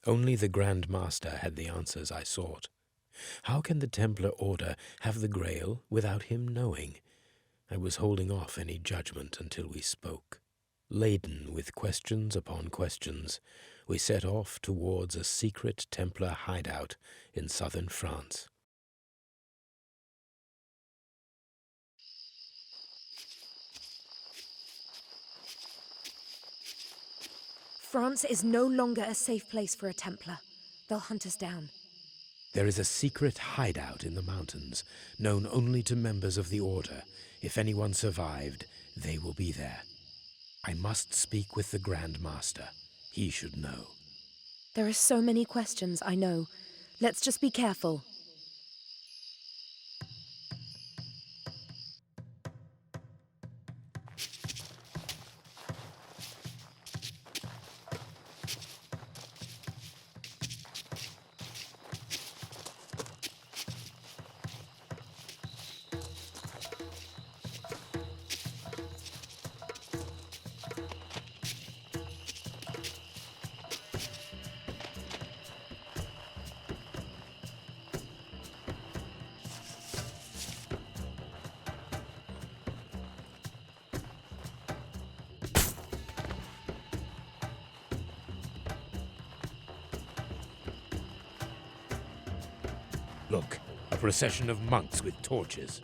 Only the Grand Master had the answers I sought. How can the Templar Order have the Grail without him knowing? I was holding off any judgment until we spoke. Laden with questions upon questions, we set off towards a secret Templar hideout in southern France. France is no longer a safe place for a Templar. They'll hunt us down. There is a secret hideout in the mountains, known only to members of the Order. If anyone survived, they will be there. I must speak with the Grand Master. He should know. There are so many questions, I know. Let's just be careful. Look, a procession of monks with torches.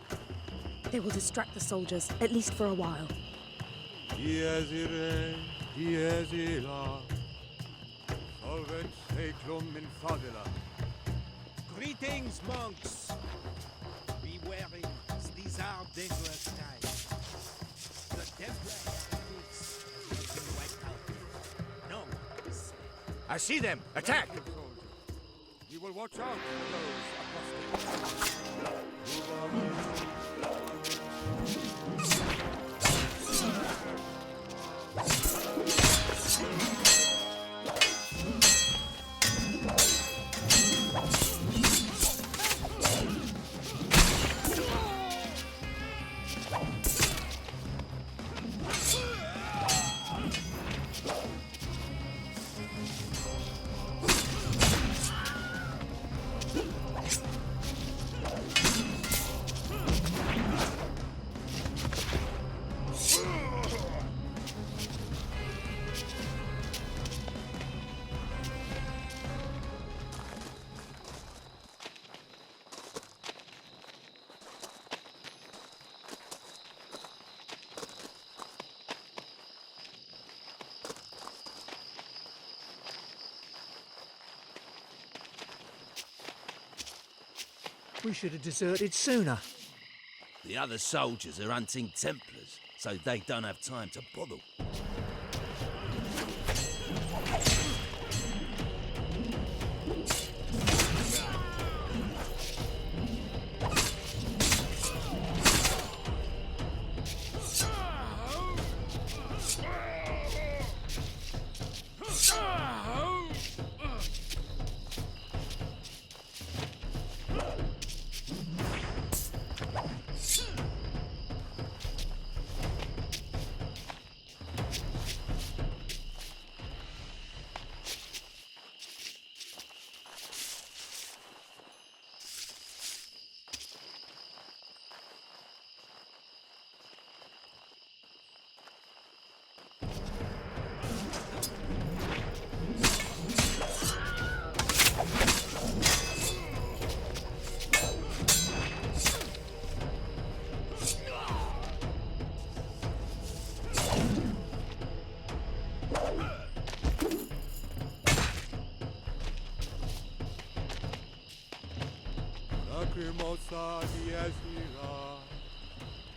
They will distract the soldiers, at least for a while. Greetings, monks! Be wary, these are dangerous times. The Templar has been wiped out. No one is safe. I see them! Attack! You will watch out for those We should have deserted sooner. The other soldiers are hunting Templars, so they don't have time to bother.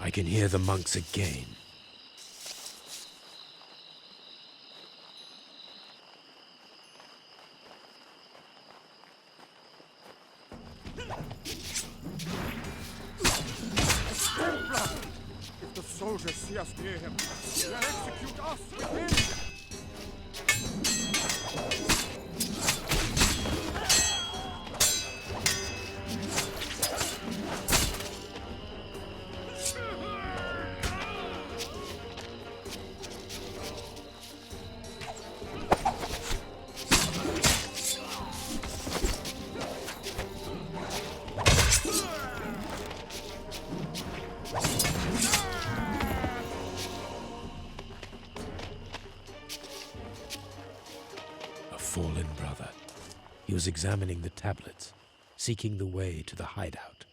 I can hear the monks again. If the soldiers see us near him, they'll execute us with him! fallen brother. He was examining the tablets, seeking the way to the hideout.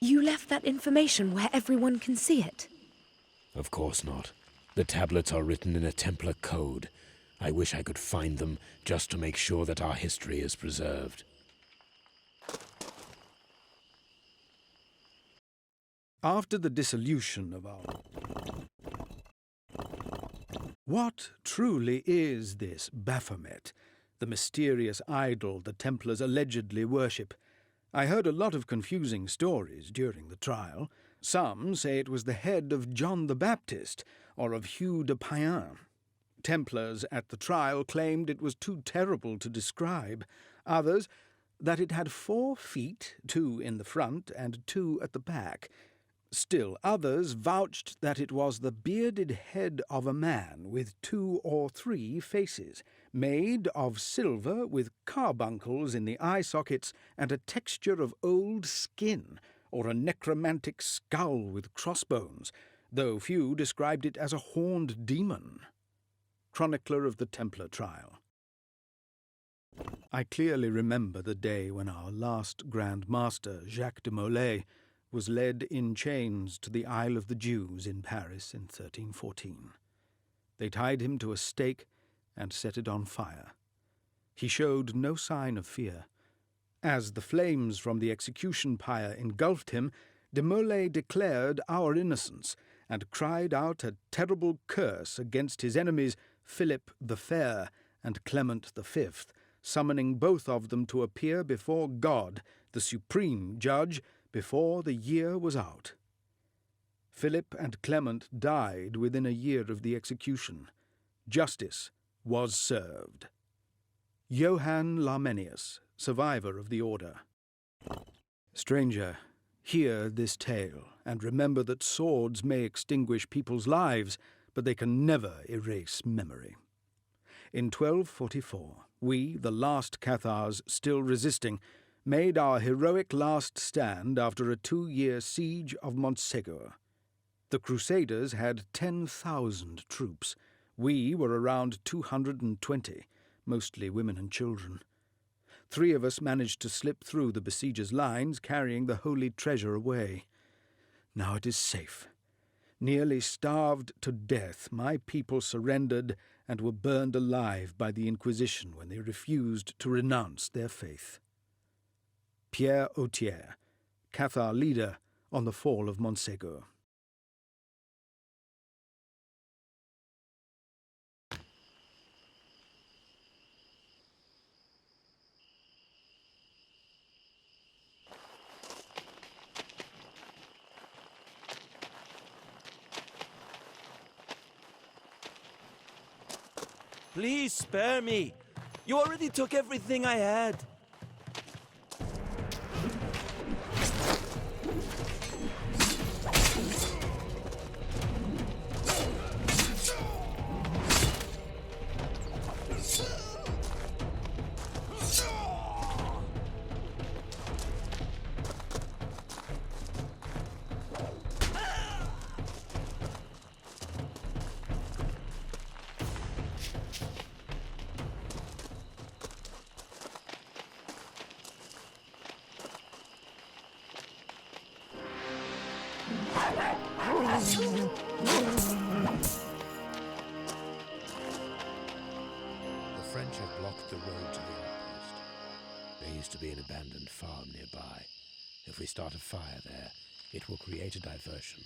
You left that information where everyone can see it? Of course not. The tablets are written in a Templar code. I wish I could find them just to make sure that our history is preserved. After the dissolution of our... What truly is this Baphomet, the mysterious idol the Templars allegedly worship? I heard a lot of confusing stories during the trial. Some say it was the head of John the Baptist or of Hugh de Payens. Templars at the trial claimed it was too terrible to describe. Others, that it had 4 feet, 2 in the front and 2 at the back. Still others vouched that it was the bearded head of a man with 2 or 3 faces, made of silver with carbuncles in the eye sockets and a texture of old skin, or a necromantic skull with crossbones, though few described it as a horned demon. Chronicler of the Templar trial. I clearly remember the day when our last Grand Master, Jacques de Molay, was led in chains to the Isle of the Jews in Paris in 1314. They tied him to a stake and set it on fire. He showed no sign of fear. As the flames from the execution pyre engulfed him, de Molay declared our innocence and cried out a terrible curse against his enemies Philip the Fair and Clement V, summoning both of them to appear before God, the supreme judge, before the year was out. Philip and Clement died within a year of the execution. Justice was served. Johann Larmenius, survivor of the order. Stranger, hear this tale, and remember that swords may extinguish people's lives, but they can never erase memory. In 1244, we, the last Cathars still resisting, made our heroic last stand after a 2-year siege of Montségur. The Crusaders had 10,000 troops. We were around 220, mostly women and children. 3 of us managed to slip through the besiegers' lines, carrying the holy treasure away. Now it is safe. Nearly starved to death, my people surrendered and were burned alive by the Inquisition when they refused to renounce their faith. Pierre Autier, Cathar leader on the fall of Montségur. Please spare me. You already took everything I had. The French have blocked the road to the outpost. There used to be an abandoned farm nearby. If we start a fire there, it will create a diversion.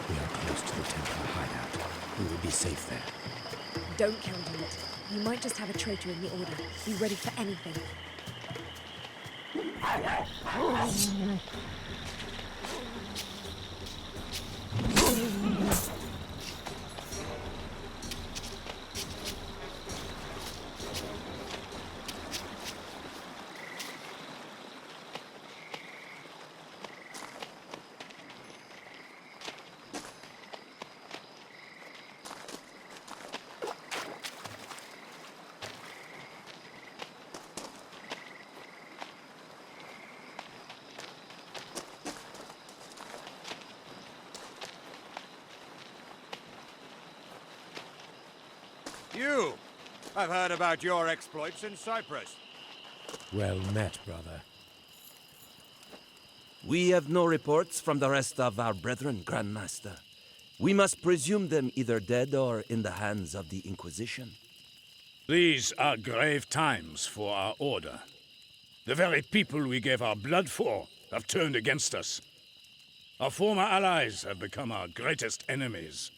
We are close to the Templar hideout. We will be safe there. Don't count on it. You might just have a traitor in the Order. Be ready for anything. You! I've heard about your exploits in Cyprus. Well met, brother. We have no reports from the rest of our brethren, Grand Master. We must presume them either dead or in the hands of the Inquisition. These are grave times for our order. The very people we gave our blood for have turned against us. Our former allies have become our greatest enemies.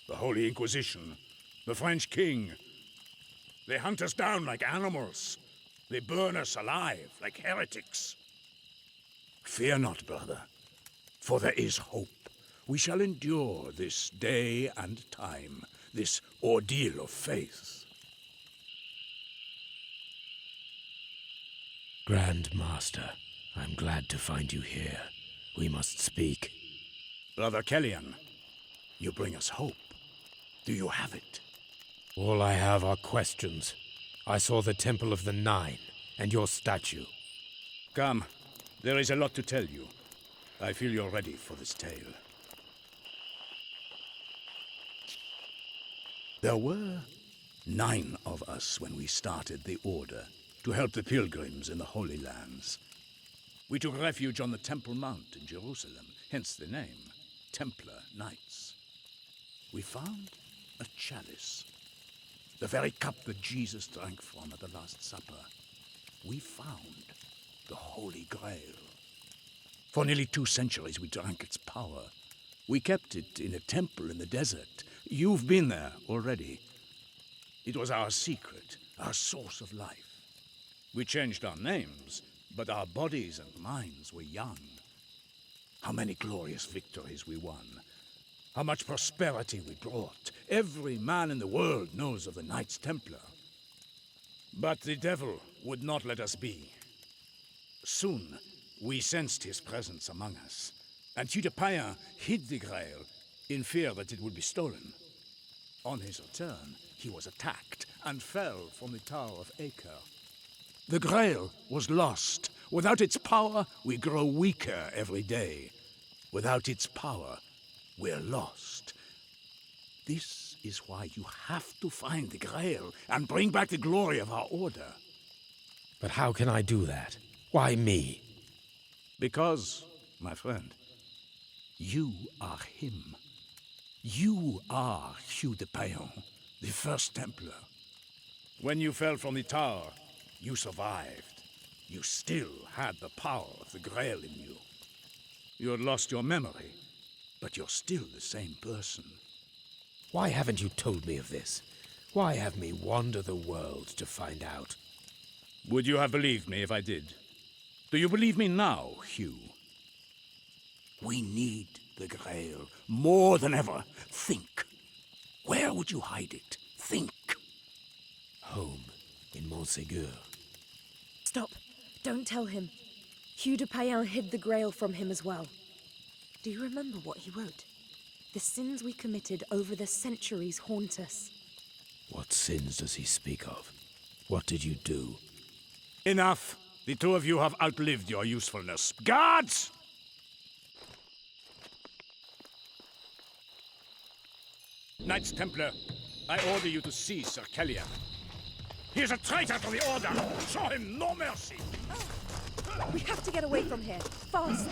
The Holy Inquisition, the French king. They hunt us down like animals. They burn us alive like heretics. Fear not, brother, for there is hope. We shall endure this day and time, this ordeal of faith. Grand Master, I'm glad to find you here. We must speak. Brother Kellyan, you bring us hope. Do you have it? All I have are questions. I saw the Temple of the Nine, and your statue. Come, there is a lot to tell you. I feel you're ready for this tale. There were 9 of us when we started the Order to help the pilgrims in the Holy Lands. We took refuge on the Temple Mount in Jerusalem, hence the name, Templar Knights. We found a chalice, the very cup that Jesus drank from at the Last Supper. We found the Holy Grail. For nearly 2 centuries we drank its power, We kept it in a temple in the desert. You've been there already. It was our secret, our source of life. We changed our names, but our bodies and minds were young. How many glorious victories we won. How much prosperity we brought. Every man in the world knows of the Knights Templar. But the devil would not let us be. Soon, we sensed his presence among us, and Hugh de Payen hid the Grail in fear that it would be stolen. On his return, he was attacked and fell from the Tower of Acre. The Grail was lost. Without its power, we grow weaker every day. Without its power, we're lost. This is why you have to find the Grail and bring back the glory of our order. But how can I do that? Why me? Because, my friend, you are him. You are Hugh de Payen, the first Templar. When you fell from the tower, you survived. You still had the power of the Grail in you. You had lost your memory, but you're still the same person. Why haven't you told me of this? Why have me wander the world to find out? Would you have believed me if I did? Do you believe me now, Hugh? We need the Grail more than ever. Think. Where would you hide it? Think. Home in Montségur. Stop. Don't tell him. Hugh de Payen hid the Grail from him as well. Do you remember what he wrote? The sins we committed over the centuries haunt us. What sins does he speak of? What did you do? Enough. The two of you have outlived your usefulness. Guards! Knights Templar, I order you to seize Sir Kellyan. He is a traitor to the Order! Show him no mercy! We have to get away from here. Fast!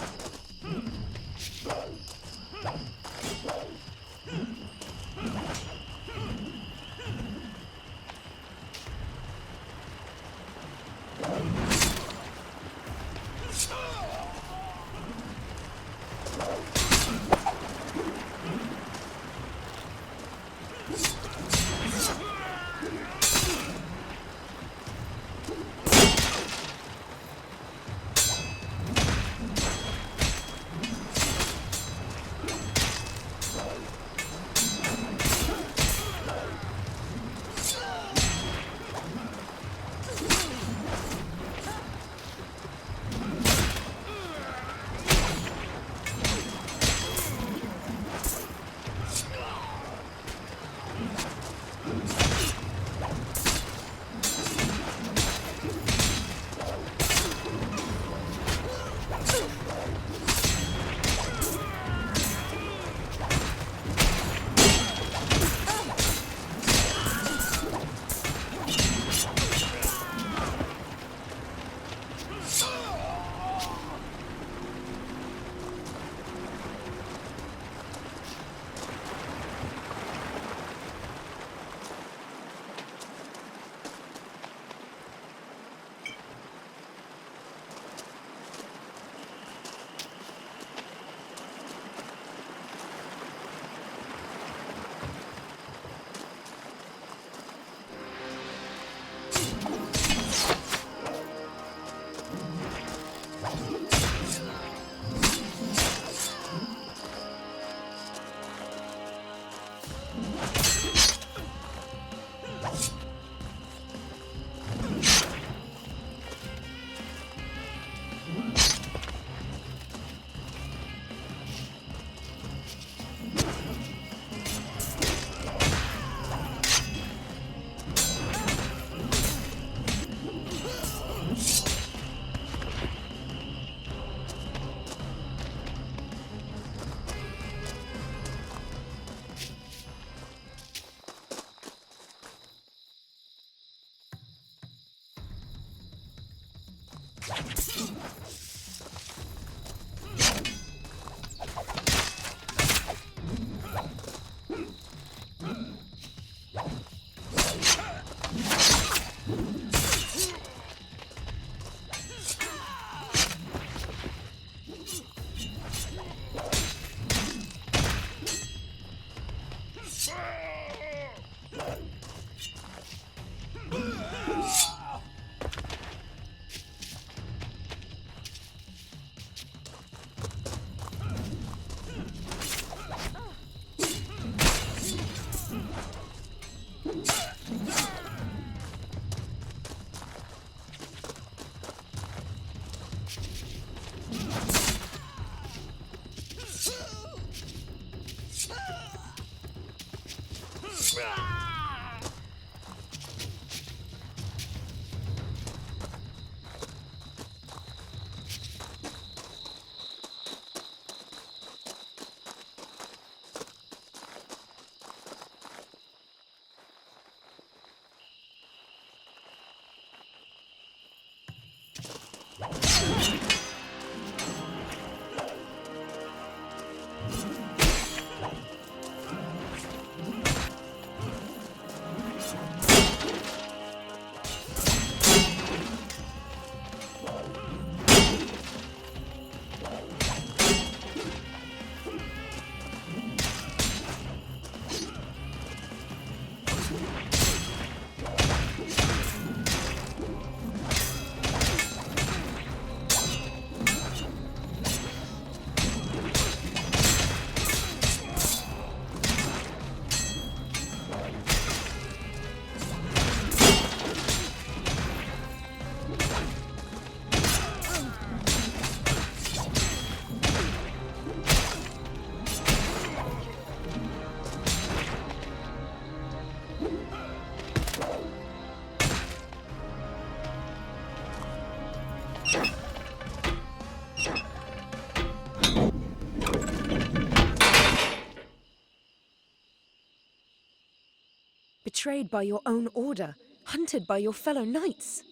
betrayed by your own order, hunted by your fellow knights.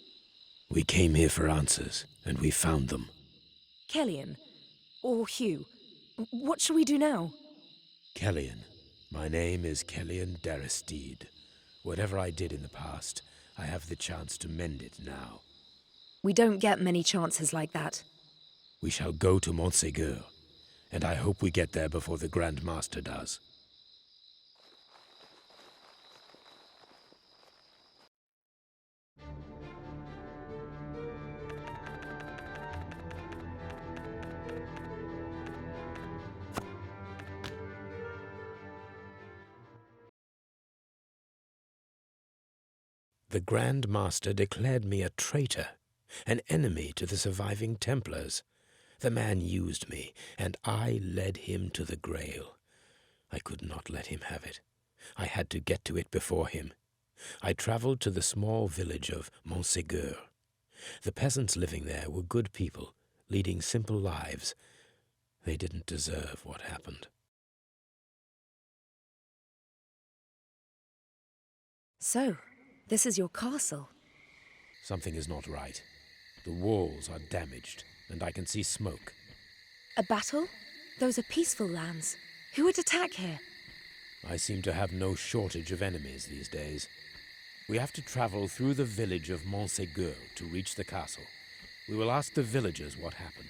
We came here for answers, and we found them. Kellyan, or Hugh, what shall we do now? Kellyan. My name is Kellyan Daristede. Whatever I did in the past, I have the chance to mend it now. We don't get many chances like that. We shall go to Montségur, and I hope we get there before the Grand Master does. The Grand Master declared me a traitor, an enemy to the surviving Templars. The man used me, and I led him to the Grail. I could not let him have it. I had to get to it before him. I traveled to the small village of Montségur. The peasants living there were good people, leading simple lives. They didn't deserve what happened. So, this is your castle. Something is not right. The walls are damaged, and I can see smoke. A battle? Those are peaceful lands. Who would attack here? I seem to have no shortage of enemies these days. We have to travel through the village of Montségur to reach the castle. We will ask the villagers what happened.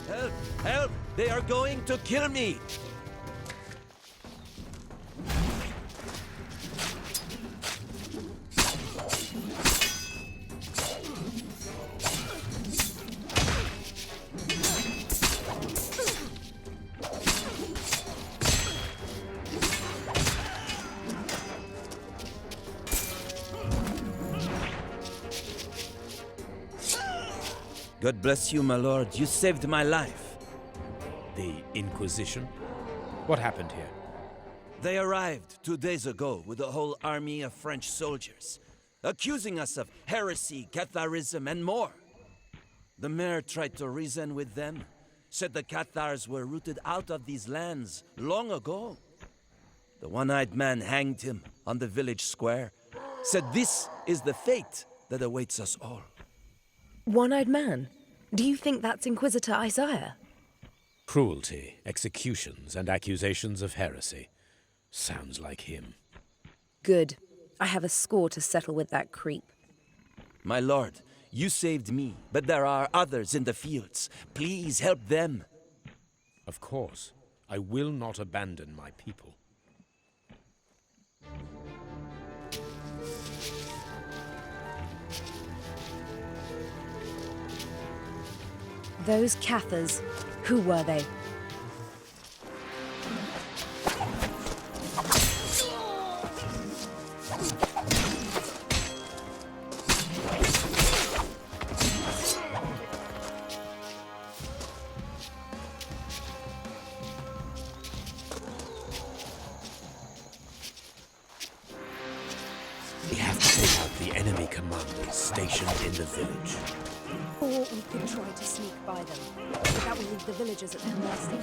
Help! Help! They are going to kill me! God bless you, my lord. You saved my life. The Inquisition? What happened here? They arrived 2 days ago with a whole army of French soldiers, accusing us of heresy, Catharism, and more. The mayor tried to reason with them, said the Cathars were rooted out of these lands long ago. The one-eyed man hanged him on the village square, said this is the fate that awaits us all. One-eyed man? Do you think that's Inquisitor Isaiah? Cruelty, executions, and accusations of heresy. Sounds like him. Good. I have a score to settle with that creep. My lord, you saved me, but there are others in the fields. Please help them. Of course, I will not abandon my people. Those Cathars, who were they? We have to take out the enemy commanders stationed in the village. Or we could try to sneak by them. That will leave the villagers at their mercy.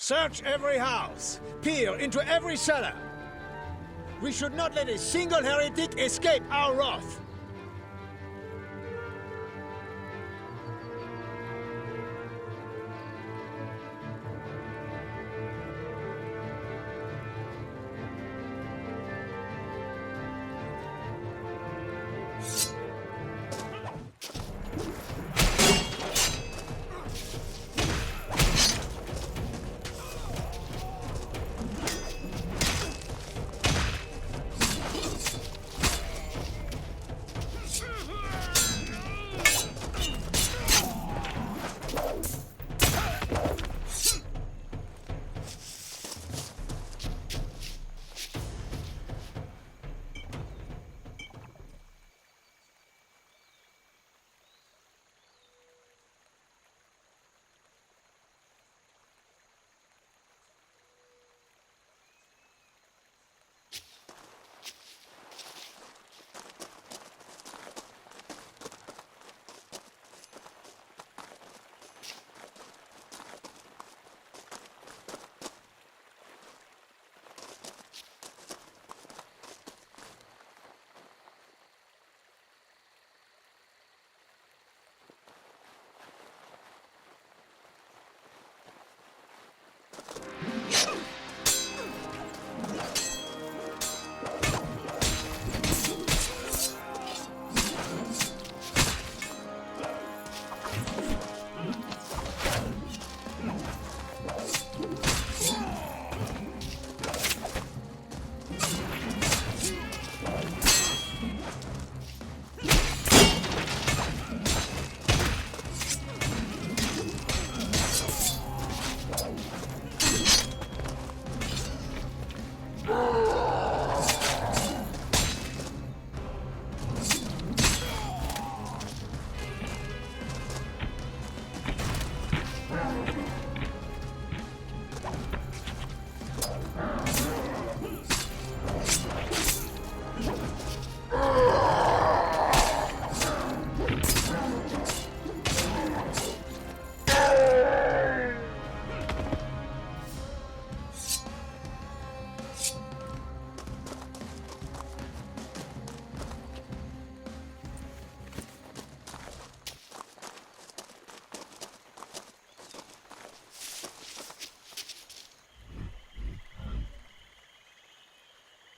Search every house. Peer into every cellar. We should not let a single heretic escape our wrath.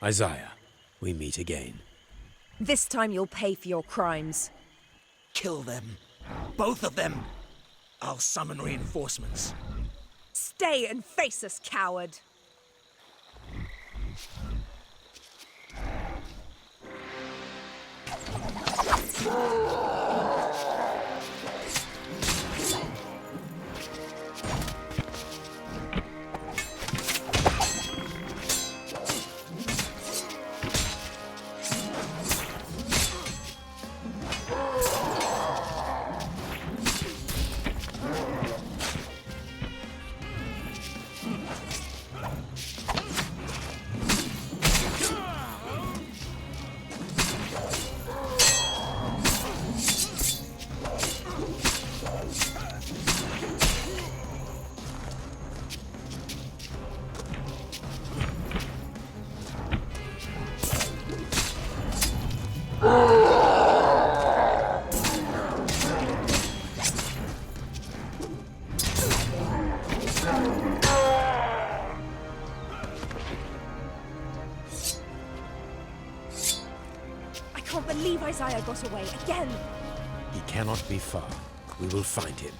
Isaiah, we meet again. This time you'll pay for your crimes. Kill them. Both of them. I'll summon reinforcements. Stay and face us, coward! I can't believe Isaiah got away again! He cannot be far. We will find him.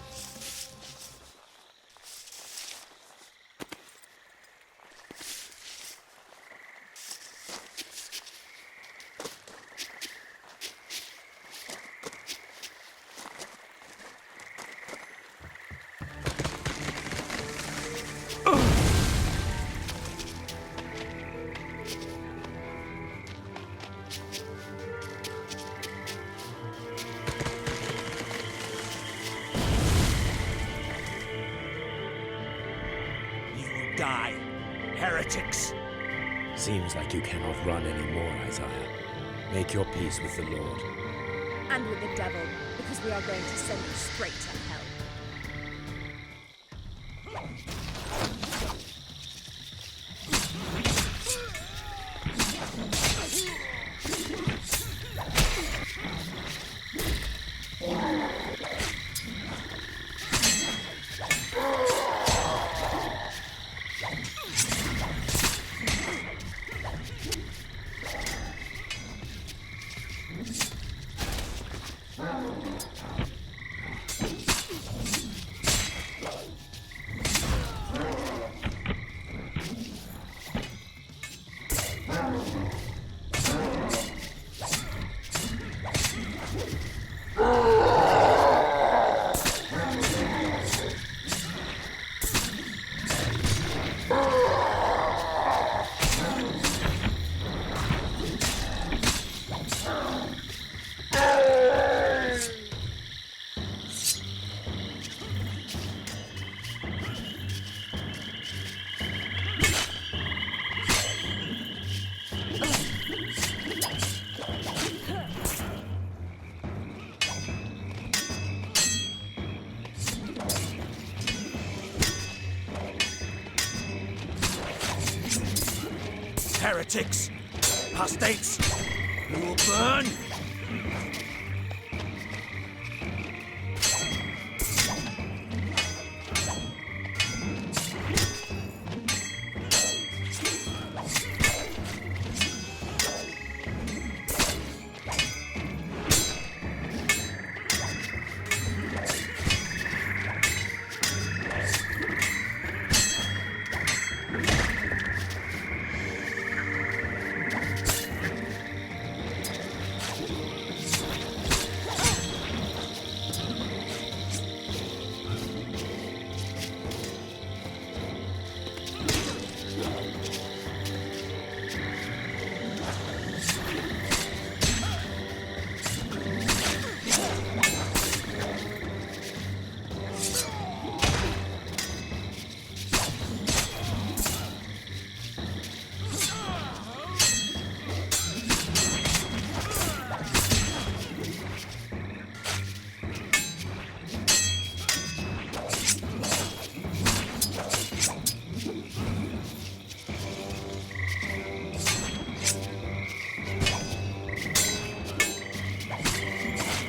die, heretics! Seems like you cannot run anymore, Isaiah. Make your peace with the Lord. And with the devil, because we are going to send you straight to hell. Heretics! Apostates! You will burn!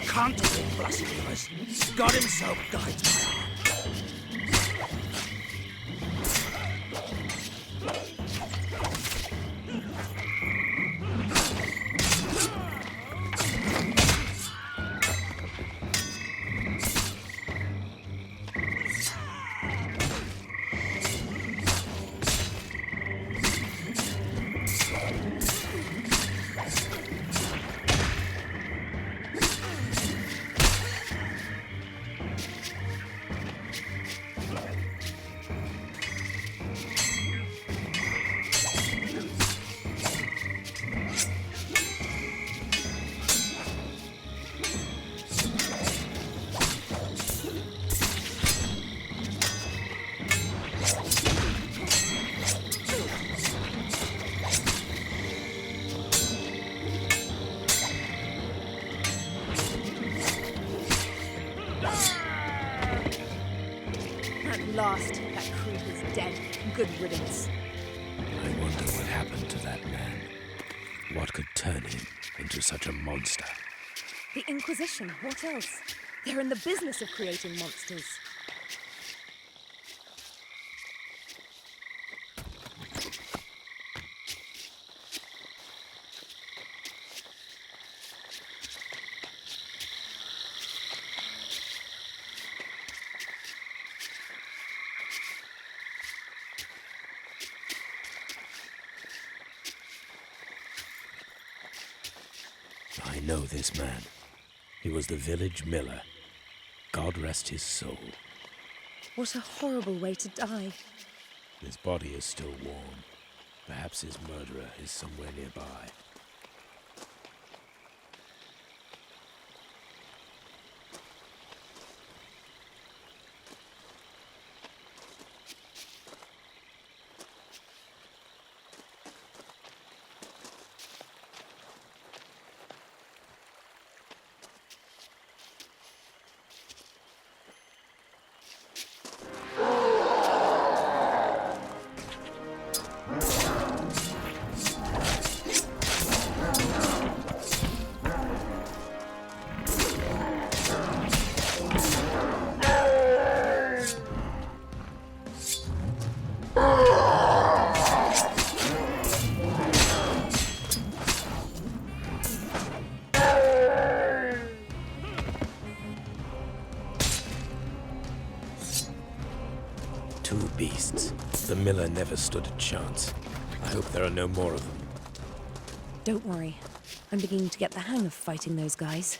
Contemplate, blasphemers! God himself guides my arm. At last, that creep is dead. Good riddance. I wonder what happened to that man. What could turn him into such a monster? The Inquisition, what else? They're in the business of creating monsters. I know this man. He was the village miller. God rest his soul. What a horrible way to die. His body is still warm. Perhaps his murderer is somewhere nearby. Miller never stood a chance. I hope there are no more of them. Don't worry. I'm beginning to get the hang of fighting those guys.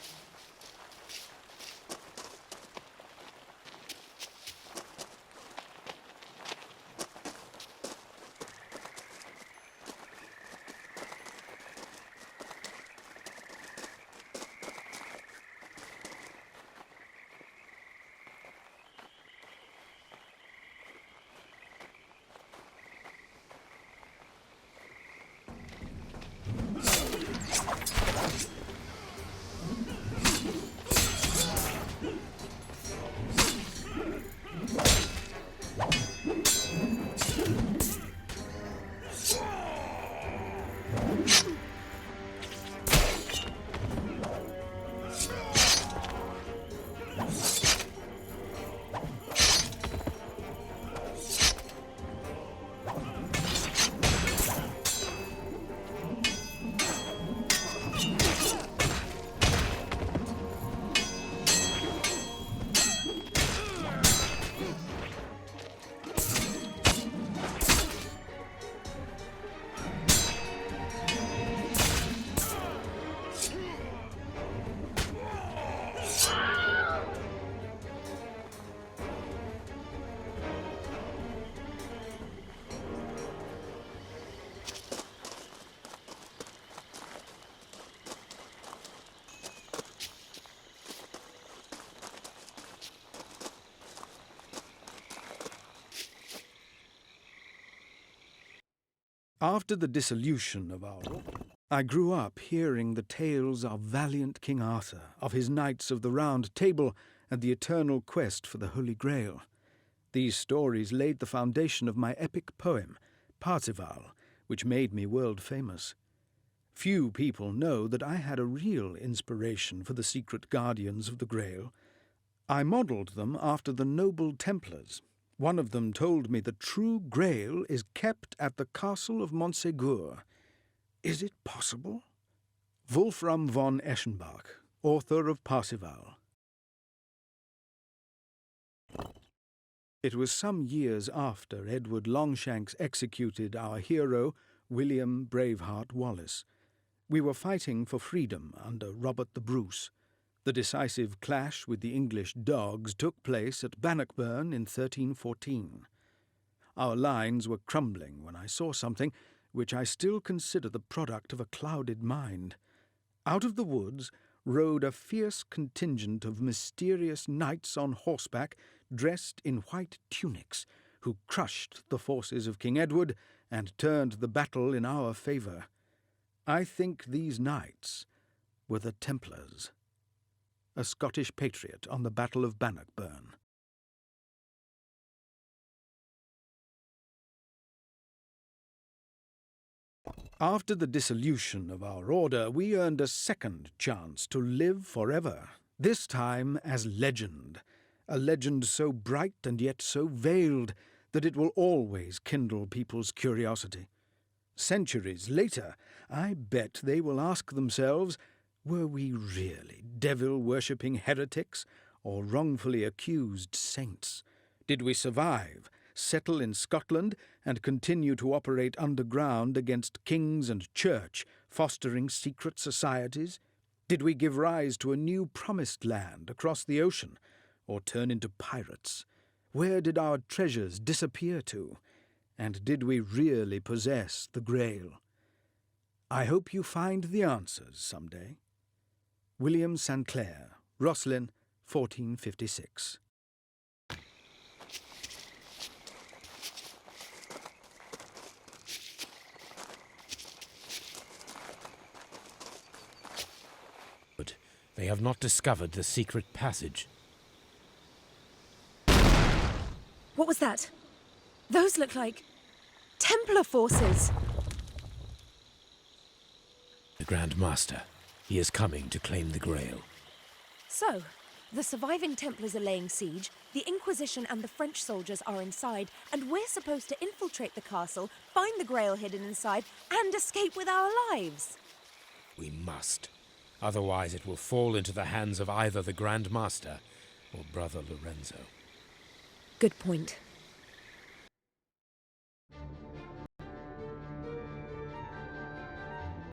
After the dissolution of our order, I grew up hearing the tales of valiant King Arthur, of his knights of the Round Table, and the eternal quest for the Holy Grail. These stories laid the foundation of my epic poem, Parzival, which made me world famous. Few people know that I had a real inspiration for the secret guardians of the Grail. I modelled them after the noble Templars. One of them told me the true Grail is kept at the castle of Montségur. Is it possible? Wolfram von Eschenbach, author of Parzival. It was some years after Edward Longshanks executed our hero, William Braveheart Wallace. We were fighting for freedom under Robert the Bruce. The decisive clash with the English dogs took place at Bannockburn in 1314. Our lines were crumbling when I saw something which I still consider the product of a clouded mind. Out of the woods rode a fierce contingent of mysterious knights on horseback dressed in white tunics, who crushed the forces of King Edward and turned the battle in our favour. I think these knights were the Templars. A Scottish patriot on the Battle of Bannockburn. After the dissolution of our order, we earned a second chance to live forever, this time as legend, a legend so bright and yet so veiled that it will always kindle people's curiosity. Centuries later, I bet they will ask themselves, were we really devil-worshipping heretics or wrongfully accused saints? Did we survive, settle in Scotland, and continue to operate underground against kings and church, fostering secret societies? Did we give rise to a new promised land across the ocean, or turn into pirates? Where did our treasures disappear to? And did we really possess the Grail? I hope you find the answers someday. William St. Clair, Rosslyn, 1456. But they have not discovered the secret passage. What was that? Those look like Templar forces. The Grand Master. He is coming to claim the Grail. So, the surviving Templars are laying siege, the Inquisition and the French soldiers are inside, and we're supposed to infiltrate the castle, find the Grail hidden inside, and escape with our lives. We must. Otherwise it will fall into the hands of either the Grand Master or Brother Lorenzo. Good point.